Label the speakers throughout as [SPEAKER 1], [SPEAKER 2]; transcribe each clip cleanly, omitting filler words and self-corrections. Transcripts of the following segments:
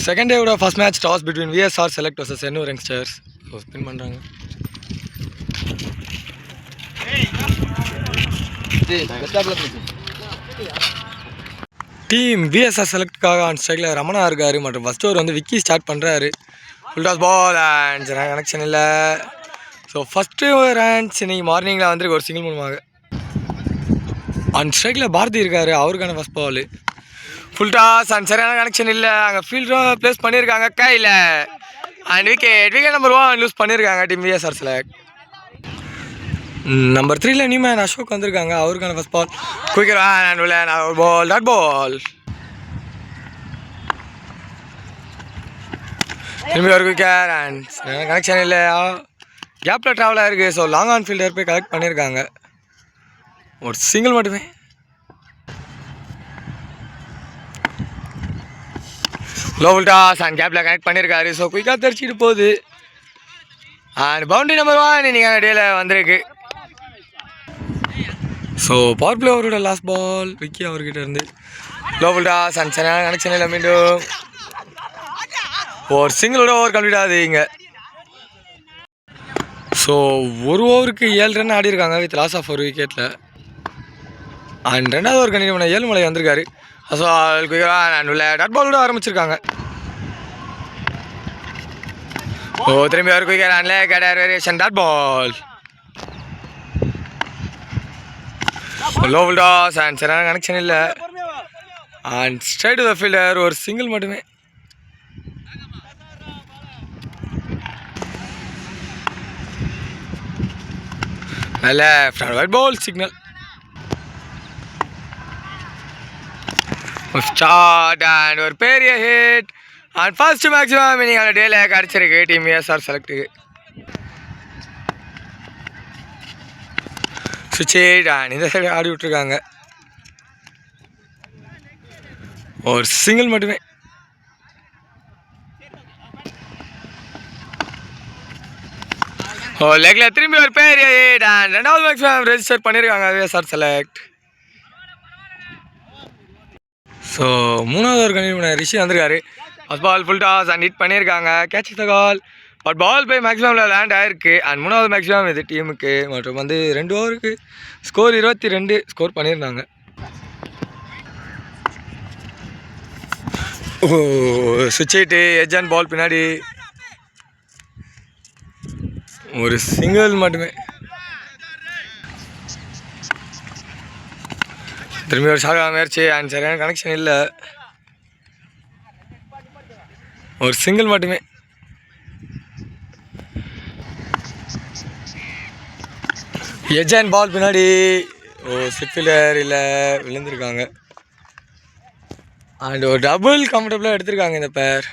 [SPEAKER 1] Second day of first match toss between VSR Select versus Ennur Youngsters. So spin பண்றாங்க. Team VSR Select காக on ஸ்ட்ரைக்ல ரமணா இருக்காரு மற்றும் first over வந்து Vicky start பண்றாரு. Full toss ball and connection இல்ல. So first over runs இன்னைக்கு மார்னிங்ல வந்து ஒரு சிங்கிள் மூலமாக ஆன் ஸ்ட்ரைக்ல பாரதி இருக்காரு, அவருக்கான first ball. Full toss and சரியான கனெக்ஷன் இல்லை. அங்கே ஃபீல்டரும் ப்ளேஸ் பண்ணியிருக்காங்க கையில் அண்ட் விக்கெட் நம்பர் 1 லூஸ் பண்ணியிருக்காங்க டீம் விஎஸ்ஆர் செலக்ட். நம்பர் 3ல நியூமேன் அசோக் வந்திருக்காங்க, அவருக்கான first ball. Quicker and ball dot ball. திரும்பி ஒரு குயிக்கர் அண்ட் கனெக்ஷன் இல்லை. கேப்பில் ட்ராவலாக இருக்குது. ஸோ லாங் ஆன் ஃபீல்டர் போய் கலெக்ட் பண்ணியிருக்காங்க. ஒரு சிங்கிள் மட்டுமே. லோவல் டாஸ் அண்ட் கேப்பில் கனெக்ட் பண்ணியிருக்காரு. ஸோ குயிக்காக தெரிச்சிட்டு போகுது அண்ட் பவுண்டரி நம்பர் 1 இன்னைக்கான டேல வந்திருக்கு. ஸோ பவர் பிளே அவரோட லாஸ்ட் பால் விக்கி அவர்கிட்ட இருந்து. லோவல் டாஸ் அண்ட் சரியான கனெக்ஷன் இல்லை. மீண்டும் ஒரு சிங்கிளோட ஓவர் கம்ப்ளீட் ஆகுது இங்கே. ஸோ ஒரு ஓவருக்கு 7 ரன் ஆடி இருக்காங்க வித் லாஸ் ஆஃப் ஒரு விக்கெட்டில். அண்ட் ரெண்டாவது ஓவர் கண்டினியூ பண்ண ஏழுமலை வந்திருக்காரு. ஸோ டாட் பாலோட ஆரம்பிச்சிருக்காங்க. ஓ திரும்பி ஒரு quicker and cutter variation dot ball. லோவல் டாஸ் அண்ட் சரியான கனெக்ஷன் இல்லை and straight to the fielder. ஒரு சிங்கிள் மட்டுமே. Left right ball signal. Start and ஒரு பெரிய ஹிட் அண்ட் ஃபர்ஸ்ட் மேக்ஸிமம் இன்னைக்கான டேல கிடச்சிருக்கு டீம் விஎஸ்ஆர் செலக்ட்டுக்கு. சுவிட்ச் அண்ட் இந்த சைடு ஆடி விட்டுருக்காங்க. ஒரு சிங்கிள் மட்டுமே. ஓ லெக்ல திரும்பி ஒரு பெரிய ஹிட் அண்ட் ரெண்டாவது மேக்ஸிமம் ரெஜிஸ்டர் பண்ணியிருக்காங்க விஎஸ்ஆர் செலக்ட். ஸோ மூணாவது ஒரு கண்டினியூ பண்ண ரிஷி வந்திருக்காரு. First ball full toss and hit பண்ணியிருக்காங்க. Catch the call but ball போய் மேக்ஸிமமில் லேண்ட் ஆகிருக்கு. அண்ட் மூணாவது மேக்ஸிமம் இது டீமுக்கு மற்றும் வந்து 2 ஓவருக்கு ஸ்கோர் 22 ஸ்கோர் பண்ணியிருந்தாங்க. ஓ சுவிட்ச் ஹிட்டு எட்ஜ் அண்ட் பால் பின்னாடி. ஒரு சிங்கிள் மட்டுமே. திரும்பி ஒரு ஷாட் முயற்சி அண்ட் சரியான கனெக்ஷன் இல்லை. ஒரு சிங்கிள் மட்டுமே. எட்ஜ் அண்ட் பால் பின்னாடி. ஓ சிட் ஃபீல்டர் இல்லை, விழுந்திருக்காங்க அண்ட் ஒரு டபுள் கம்ஃபர்டபுளாக எடுத்திருக்காங்க இந்த பேர்.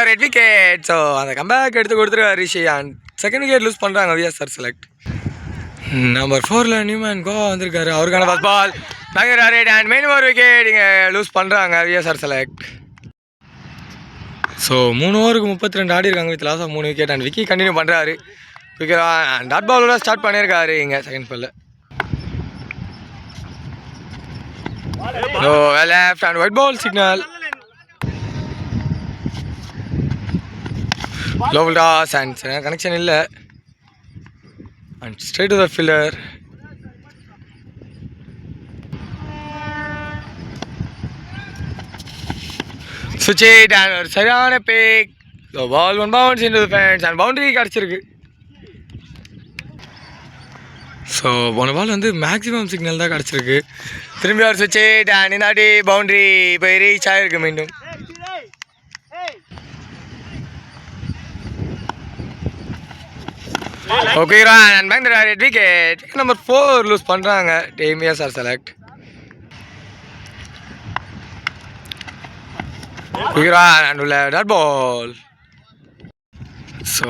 [SPEAKER 1] Red wicket. ஸோ அந்த கம்பேக் எடுத்து கொடுத்துருக்காரு Rishi and second wicket loose பண்ணுறாங்க விஎஸ்ஆர் செலக்ட். நம்பர் 4ல நியூமேன் கோவா வந்திருக்காரு, அவருக்கான first ball red and main ஒரு விக்கெட் இங்கே லூஸ் பண்ணுறாங்க விஎஸ்ஆர் செலக்ட். ஸோ 3 ஓவருக்கு 32 ஆடி இருக்காங்க with loss of 3 wicket and Vicky continue பண்ணுறாரு. விக்கெட் அண்ட் டாட் பாலோட ஸ்டார்ட் பண்ணியிருக்காரு இங்கே செகண்ட் பாலில். Left and wide ball signal. லோவல் டாஸ் அண்ட் சரியான கனெக்ஷன் இல்லை and straight to the fielder. சுவிட்ச் ஹிட் அண்ட் ஒரு சரியான pick. So ball 1 bounce into the fence and boundary கிடச்சிருக்கு. ஸோ போன பால் வந்து மேக்ஸிமம் சிக்னல் தான் கிடச்சிருக்கு. திரும்பி ஒரு சுவிட்ச் ஹிட் அண்ட் இந்தாடி பவுண்டரி போய் ரீச் ஆகிருக்கு மீண்டும். Okay and bank red wicket number 4 loose பண்ணுறாங்க team VSR select. Dot ball. So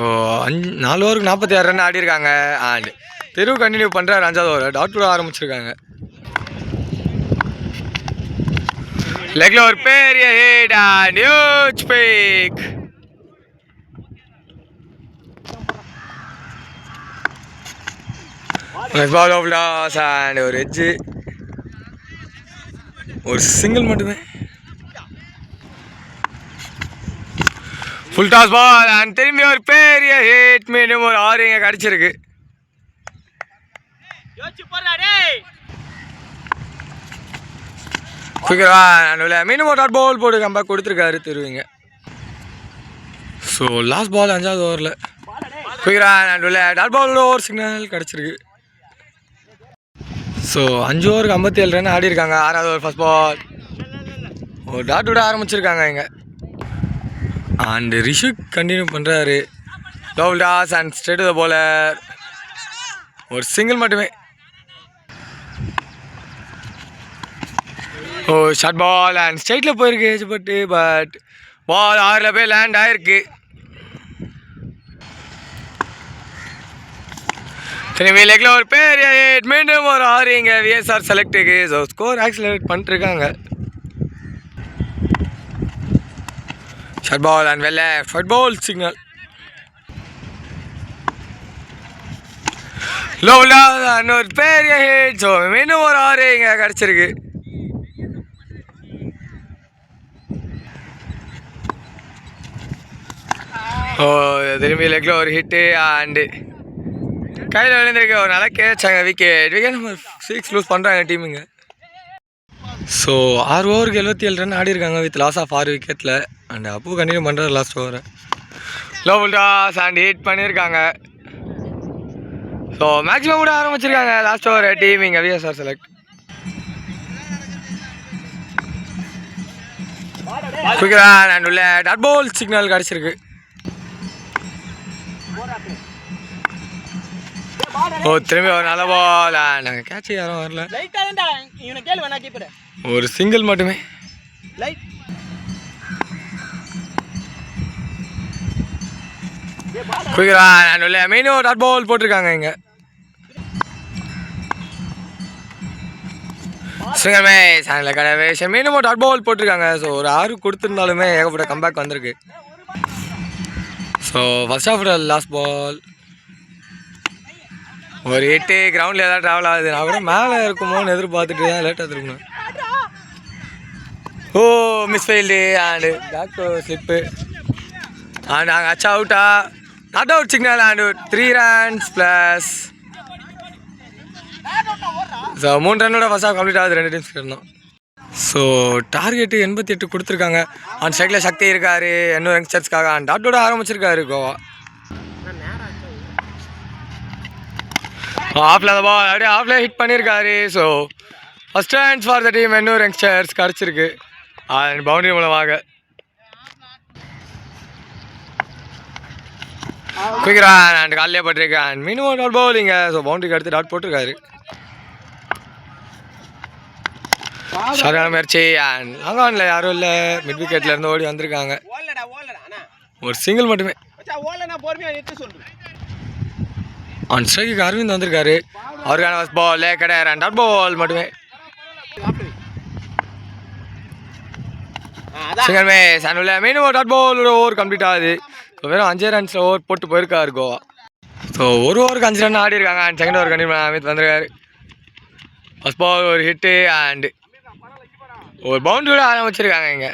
[SPEAKER 1] 4 ஓவருக்கு 46 ரன் ஆடி இருக்காங்க அண்ட் தெரு கண்டினியூ பண்ணுறாரு. 5வது ஓவர் டாட் கூட ஆரம்பிச்சிருக்காங்க. லெக்ல ஒரு பெரிய hit and huge pick. Ball of loss and ஒரு எட்ஜு. ஒரு சிங்கிள் மட்டுமே. ஃபுல் டாஸ் பால் அண்ட் திரும்பி ஒரு பெரிய ஹிட். மீண்டும் ஒரு 6 இங்கே கிடச்சிருக்கு. மீண்டும் ஒரு டாட் பால் போட்டு கம்பேக் கொடுத்துருக்காரு திருவிங்க. ஸோ லாஸ்ட் பால் 5வது ஓவரில் டாட் பால் ஒரு சிக்னல் கிடச்சிருக்கு. ஸோ 5 ஓவருக்கு 57 ரன் ஆடி இருக்காங்க. 6வது ஓவர் ஃபர்ஸ்ட் பால் ஒரு டாட் விட ஆரம்பிச்சிருக்காங்க இங்கே. அண்ட் ரிஷுக் கண்டினியூ பண்ணுறாரு. Love toss and straight the bowler. ஒரு சிங்கிள் மட்டுமே. ஓ ஷார்ட் பால் அண்ட் ஸ்ட்ரைட்டில் போயிருக்கு பட் பால் 6ல் போய் லேண்ட் ஆகிருக்கு. திரும்பி லெக்கில் ஒரு பெரிய ஹிட். மீண்டும் ஒரு 6 இங்கே விஎஸ்ஆர் செலக்டுக்கு. ஸோ ஸ்கோர் ஆக்சிலேட் பண்ணிட்டுருக்காங்க. ஷார்ட் பால் அண்ட் வெள்ளை ஃபுட் பால் சிக்னல். லோவ்லா ஒரு பெரிய ஹிட். ஸோ மீண்டும் ஒரு 6 இங்கே கிடச்சிருக்கு. ஓ திரும்பி லெக்கில் ஒரு ஹிட்டு அண்டு கையில் விழுந்திருக்கு. ஒரு நல்லா கேட்சாங்க. விக்கெட் நம்பர் 6 லூஸ் பண்ணுறாங்க டீமுங்க. ஸோ 6 ஓவருக்கு 77 ரன் ஆடி இருக்காங்க வித் லாஸ் ஆஃப் 6 விக்கெட்டில். அண்ட் அப்போ கண்டினியூ பண்ணுறாரு லாஸ்ட் ஓவரை. லோ டாஸ் அண்ட் ஹிட் பண்ணியிருக்காங்க. ஸோ மேக்ஸிமம் கூட ஆரம்பிச்சிருக்காங்க லாஸ்ட் ஓவர் டீம் இங்கே விஎஸ்ஆர் செலக்ட். அண்ட் உள்ள டாட் பால் சிக்னல் கிடச்சிருக்கு. ஓ திரும்பி ஒரு நல்ல பால். நாங்கள் கேட்ச் யாரும் வரல. ஒரு சிங்கிள் மட்டுமே. மீண்டும் ஒரு டாட் பால் போட்டிருக்காங்க இங்கே. மீண்டும் ஒரு டாட் பால் போட்டிருக்காங்க. ஸோ ஒரு 6 கொடுத்துருந்தாலுமே ஏகப்பட்ட கம்பேக் வந்திருக்கு. So first of last ball ஒரு 8 கிரவுண்டில் ஏதாவது ட்ராவல் ஆகுது. நான் கூட மேலே இருக்குமோன்னு எதிர்பார்த்துட்டு தான் லேட்டாக திரும்பணும். ஓ miss failed and back slip and நாங்கள் அச்சா அவுட்டா not out signal and 3 runs plus. So 3 ரன்னோட ஃபர்ஸ்ட் ஆஃப் கம்ப்ளீட் ஆகுது. 2 டீம்ஸ் இருந்தோம். ஸோ டார்கெட்டு 88 கொடுத்துருக்காங்க. அண்ட் சைடில் சக்தி இருக்கார். இன்னும் யங்ஸ்டர்ஸ்க்காக அண்ட் டாட்டோட ஆரம்பிச்சிருக்காரு கோவா. ஆஃபில் அந்த பால் அப்படியே ஆஃபில் ஹிட் பண்ணியிருக்காரு. So first runs for the team. இன்னொரு யங்ஸ்டர்ஸ் கிடச்சிருக்கு அண்ட் பவுண்டரி மூலமாக. குயிக் ரன் அண்ட் காலையே பட்டிருக்கு அண்ட் மினிமம் டாட் பவுலிங்க. ஸோ பவுண்டரிக்கு அடுத்து டாட் போட்டிருக்காரு. சரியான முயற்சி அண்ட் லாங்கானில் யாரும் இல்லை. மிட் விக்கெட்டில் இருந்து ஓடி வந்திருக்காங்க. ஒரு சிங்கிள் மட்டுமே. ஆன் ஸ்ட்ரைக்கு அரவிந்த் வந்திருக்காரு. அவருக்கான ஃபர்ஸ்ட் பால் கிடையாது. டாட் பால் மட்டுமே. சிங்கிள் மேஸ் அண்ட் மீண்டும் ஒரு டாட் பால் ஓவர் கம்ப்ளீட் ஆகுது. ஸோ வெறும் 5 ரன்ஸில் ஓவர் போட்டு போயிருக்காரு கோவா. ஸோ ஒரு ஓவருக்கு 5 ரன் ஆடி இருக்காங்க. அண்ட் செகண்ட் ஓவர் கண்டிப்பாக அமித் வந்திருக்காரு. ஃபர்ஸ்ட் பால் ஒரு ஹிட்டு அண்டு ஒரு பவுண்டரியோட ஆரம்பிச்சிருக்காங்க இங்கே.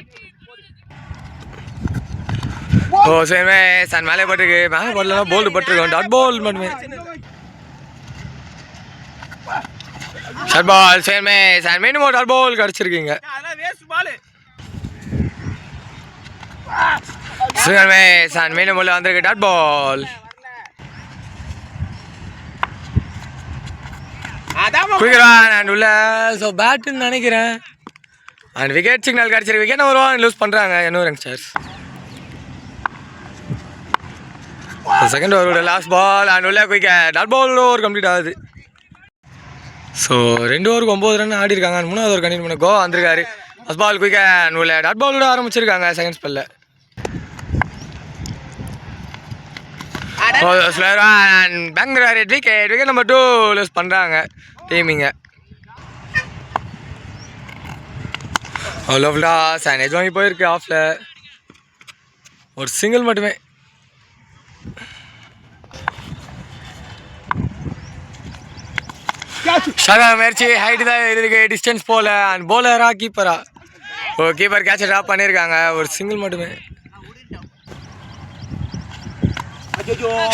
[SPEAKER 1] ஓ சரிமே சன் மேலே பட்டிருக்கு. மேலே பட்டலாம் போல்டு பட்டிருக்கோம். டாட் பால் மட்டுமே. ஷார்ட் பால் சரிமே சன் மீண்டும் டாட் பால் கிடச்சிருக்கீங்க. சரிமே சன் மீண்டும் உள்ள வந்திருக்கு. டாட் பால் குயிக்ரான் உள்ள. ஸோ பேட்டுன்னு நினைக்கிறேன். அண்ட் விக்கெட் சிக்னல் கிடச்சிருக்கு. விக்கெட் நம்பர் 1 லூஸ் பண்ணுறாங்க இன்னொரு யங்ஸ்டர்ஸ். செகண்ட் ஓவரோட லாஸ்ட் பால் அண்ட் உள்ள குயிக்கெட். டாட் பால் ஓவர் கம்ப்ளீட் ஆகுது. ஸோ 2 ஓவருக்கு 9 ரன் ஆடி இருக்காங்க. 3வது ஓவர் கண்டினியூ பண்ண கோவா வந்திருக்காரு. ஃபர்ஸ்ட் பால் குயிக்கெட் உள்ள டாட் பாலோட ஆரம்பிச்சிருக்காங்க செகண்ட் ஸ்பெல்ல. பெங்களூர் விக்கெட் நம்பர் 2 லூஸ் பண்ணுறாங்க டீமிங்க. லவ் டாஸ் அண்ட் எஜ் வாங்கி போயிருக்கு ஆஃபில். ஒரு சிங்கிள் மட்டுமே. முயற்சி ஹைட்டு தான் இருக்கு, டிஸ்டன்ஸ் போல. அண்ட் போலரா கீப்பரா? ஓ, கீப்பர் கேட்சை ட்ராப் பண்ணியிருக்காங்க. ஒரு சிங்கிள் மட்டுமே.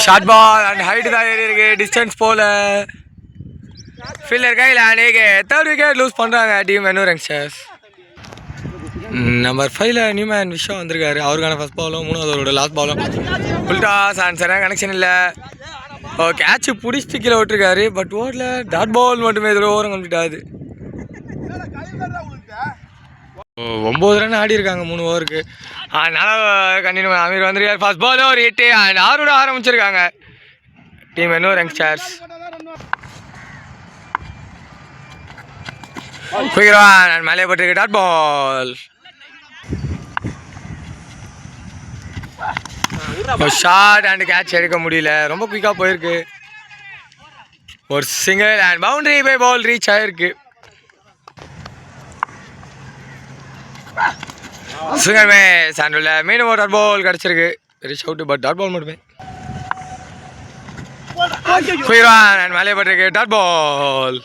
[SPEAKER 1] ஷார்ட் பால் அண்ட் ஹைட்டு தான் இருக்கு, டிஸ்டன்ஸ் போல. ஃபீல்டர் கையில் அன்றைக்கி தேர்ட் விக்கெட் லூஸ் பண்ணுறாங்க team Vennur youngsters. Number 5ல் Newman விஷா வந்திருக்காரு. அவருக்கான ஃபஸ்ட் பாலும் 3வது ஓவரோட லாஸ்ட் பாலும் ஃபுல் டாஸ் அண்ட் சரியான கனெக்ஷன் இல்லை. ஓ, கேட்சு பிடிச்சிட்டு கீழே விட்டுருக்காரு. பட் ஓவரில் டாட் பால் மட்டுமே இதில் ஓவரம் கம்ப்ளீட் ஆகுது. 9 ரன் ஆடி இருக்காங்க 3 ஓவருக்கு. அதனால கண்டினியூ அமீர் வந்திருக்காரு. ஃபர்ஸ்ட் பால் ஒரு 8 அண்ட் 6 ஆரம்பிச்சிருக்காங்க டீம் வென்னூர் யங்ஸ்டர்ஸ். குயிக்ரான் மேலே போட்டிருக்கு dot ball. Short and catch எடுக்க முடியல, ரொம்ப குயிக்காக போயிருக்கு. ஒரு single and boundary by ball reach ஆயிருக்கு. சிங்கமே சாண்டுல மீண்டும் ஒரு டாட் பால் கிடச்சிருக்கு. Reach out but dot ball மட்டுமே. குயிக்ரான் அண்ட் மேலே போட்டிருக்கு டாட் பால்.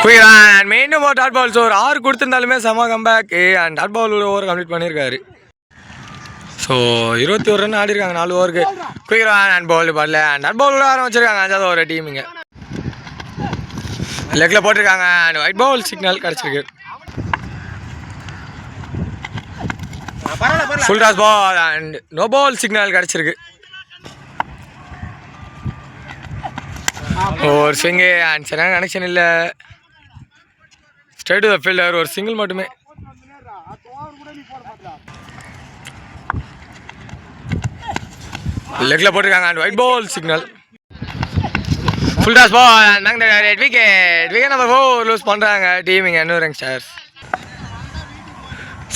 [SPEAKER 1] குயிக்ரான் மீண்டும் ஒரு டாட் பால். ஸோ ஒரு 6 கொடுத்துருந்தாலுமே செம comeback and dot ball over complete பண்ணியிருக்காரு. ஸோ 21 ரன் ஆடி இருக்காங்க 4 ஓவருக்கு. குயிக்ரான் அண்ட் பால் பாடல அண்ட் டாட் பால் ஆரம்பிச்சிருக்காங்க 5வது ஓவர் டீமுங்க. லெக்கில் போட்டிருக்காங்க அண்ட் ஒயிட் பால் சிக்னல் கிடச்சிருக்கு. Full toss ball and no ball signal கிடச்சிருக்கு. ஒரு ஸ்விங்கு அண்ட் சரியான கனெக்ஷன் இல்லை. ஸ்ட்ரைட் டு த ஃபீல்டர், ஒரு சிங்கிள் மட்டுமே. லெக்கில் போட்டிருக்காங்க and wide ball signal. Full toss ball and wicket. Wicket number 4 loose பண்ணுறாங்க டீமிங் வென்னூர் யங்ஸ்டர்ஸ்.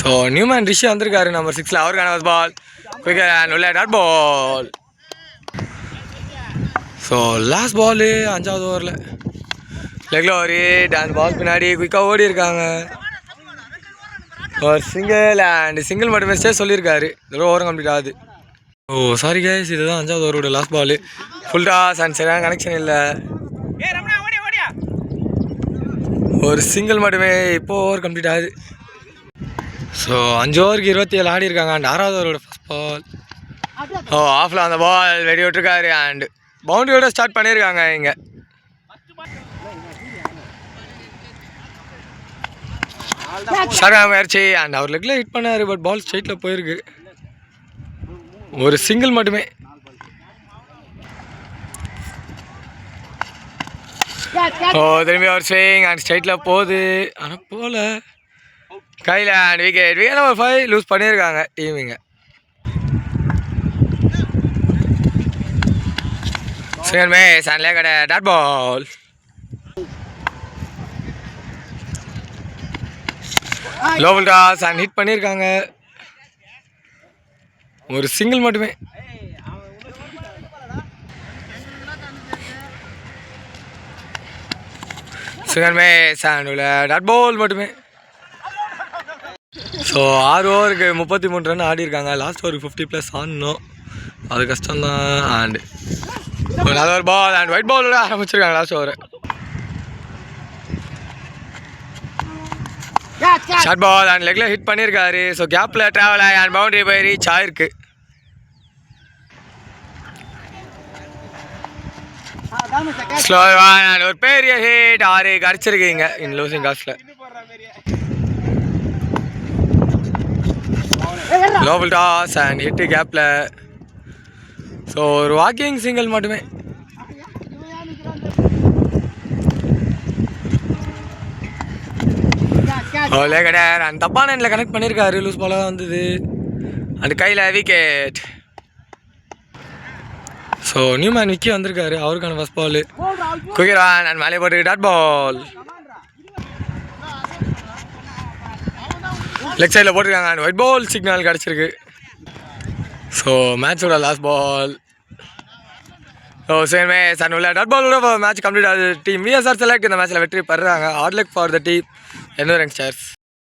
[SPEAKER 1] ஸோ நியூமேன் ரிஷி வந்திருக்காரு நம்பர் 6ல். அவருக்கான ஃபர்ஸ்ட் பால் விக்கெட் அண்ட் உள்ள dot ball. So last ball 5வது ஓவரில் லெக்கில் ஒரு 8 அண்ட் பால் பின்னாடி குயிக்காக ஓடி இருக்காங்க. ஒரு சிங்கிள் அண்ட் சிங்கிள் மட்டுமே ஸ்டே சொல்லியிருக்காரு. இதோட ஓவரம் கம்ப்ளீட் ஆகுது. ஓ சாரி கைஸ், இதுதான் 5வது ஓவரோட last ball. Full toss and சரியான கனெக்ஷன் இல்லை. ஒரு சிங்கிள் மட்டுமே இப்போ ஓவர் கம்ப்ளீட் ஆகுது. ஸோ 5 ஓவருக்கு 27 ஆடி இருக்காங்க அண்ட் 6வது ஓவரோட ஃபர்ஸ்ட் பால். ஓ ஆஃபில் அந்த பால் வெடி விட்டுருக்காரு அண்ட் பவுண்டரியோட ஸ்டார்ட் பண்ணியிருக்காங்க இங்கே. சரியான முயற்சி அண்ட் அவர் லெக்கில் ஹிட் பண்ணார். பட் பால் ஸ்ட்ரைட்டில் போயிருக்கு. ஒரு சிங்கிள் மட்டுமே. ஓ திரும்பி ஒரு ஸ்விங் அண்ட் ஸ்ட்ரைட்டில் போகுது. ஆனால் போகல. கையில் and wicket. Wicket number 5 loose பண்ணியிருக்காங்க டீமிங்க. சிங்கர் மேஸ் அண்ட் லேக்கட டாட் பால். லோவல் டாஸ் அண்ட் ஹிட் பண்ணியிருக்காங்க. ஒரு சிங்கிள் மட்டுமே. சிங்கர் மேஸ் அண்ட் உள்ள டாட் பால் மட்டுமே. ஸோ 6 ஓவருக்கு 33 ரன் ஆடி இருக்காங்க. லாஸ்ட் ஓவருக்கு 50+ ஆடணும், அது கஷ்டம்தான். அண்ட் நல்ல ஒரு பால் அண்ட் ஒயிட் பாலோட ஆரம்பிச்சிருக்காங்க last over. Short ball and லெக்கில் ஹிட் பண்ணியிருக்காரு. ஸோ கேப்பில் ட்ராவல் ஆகி அண்ட் பவுண்டரி போய் ரீச் ஆயிருக்கு. ஸ்லோவான அண்ட் ஒரு பெரிய ஹிட் 6 அடிச்சிருக்கீங்க இன் லூசிங் காஸ்டில். லோவல் டாஸ் அண்ட் ஹிட்டு கேப்பில். ஸோ ஒரு வாக்கிங் சிங்கிள் மட்டுமே. லேக்கடர் அண்ட் தப்பான எண்ணில் கனெக்ட் பண்ணியிருக்காரு. லூஸ் பாலாக தான் வந்தது அண்ட் கையில் விக்கெட். ஸோ நியூமேன் விக்கி வந்திருக்காரு. அவருக்கான ஃபர்ஸ்ட் பால் குயிக்ரான் அண்ட் மேலே போட்டு டாட் பால். லெக் சைடில் போட்டிருக்காங்க அண்ட் ஒயிட் பால் சிக்னல் கிடச்சிருக்கு. ஸோ மேட்சோட லாஸ்ட் பால். ஸோ சேமே சன் உள்ள டாட் பாலோட மேட்ச் கம்ப்ளீட் ஆகுது. டீம் விஎஸ்ஆர் செலக்ட் இந்த மேட்ச்சில் வெற்றி பெறுறாங்க. Hard luck for the team Vennur youngsters.